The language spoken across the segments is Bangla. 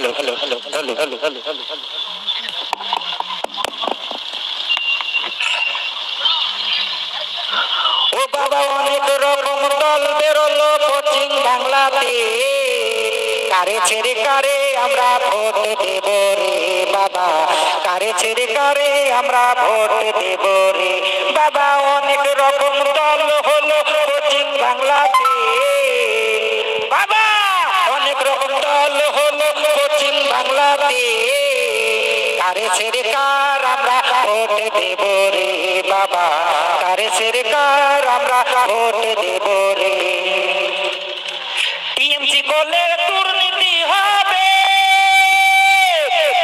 ও বাবা অনেক রকম দল বেরোলো পশ্চিম বাংলাতে, কারে ছেড়ে কারে আমরা ভোট দেব রে বাবা, কারে ছেড়ে কারে আমরা ভোট দেব রে বাবা। অনেক রকম দল হলো পশ্চিম বাংলাতে বাবা, অনেক রকম দল হলো পশ্চিম বাংলাতে, কারে ছেড়ে কার আমরা ভোট দেব রে বাবা, কারে ছেড়ে কার আমরা ভোট দেব রে। টিএমসি বলে দুর্নীতি হবে,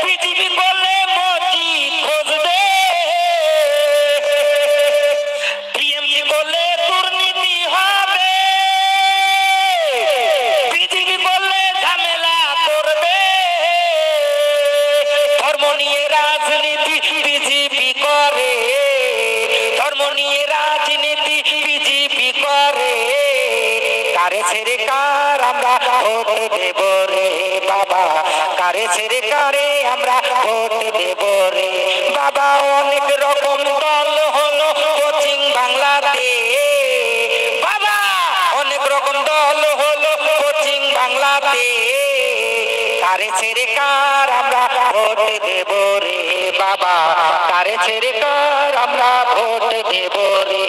বিজেপি বলে মোদি খুঁজবে, টিএমসি বলে দুর্নীতি হবে, বিজেপি বলে ঝামেলা করবে, ধর্ম নিয়ে রাজনীতি বিজেপি করে, ধর্ম নিয়ে রাজনীতি বিজেপি করে, কারে ছেড়ে কার আমরা ভোট দেব রে বাবা, কারে ছেড়ে কারে আমরা ভোট দেব রে বাবা। অনেক রকম দল হলো পশ্চিম বাংলাতে বাবা, অনেক রকম দল হলো পশ্চিম বাংলাতে, কারে ছেড়ে কার আমরা ভোট দেব রে বাবা, কারে ছেড়ে কার আমরা ভোট দেব রে।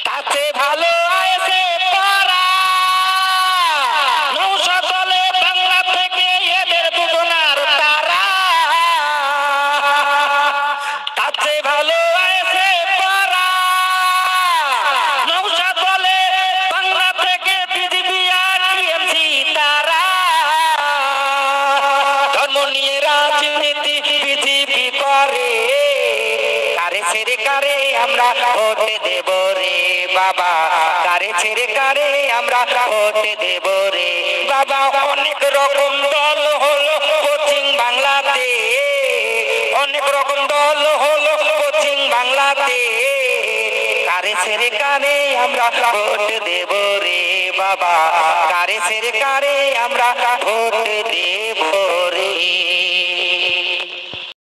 তাতে ভালো আছে পারা নৌশা দলে বাংলা থেকে এদের দুজনার তারা, তাতে ভালো আছে পারা নৌশা দলে বাংলা থেকে বিজেপি আর টিএমসি তারা, ধর্ম নিয়ে রাজনীতি বিজেপি করে, কারে ছেড়ে কারে আমরা ভোট দেব রে বাবা, কারে ছেড়ে কারে আমরা ভোট দেব রে বাবা। অনেক রকম দল হলো পশ্চিম বাংলাতে, অনেক রকম দল হলো পশ্চিম বাংলাতে, কারে ছেড়ে কারে আমরা ভোট দেব রে বাবা, কারে ছেড়ে কারে আমরা ভোট দেব রে।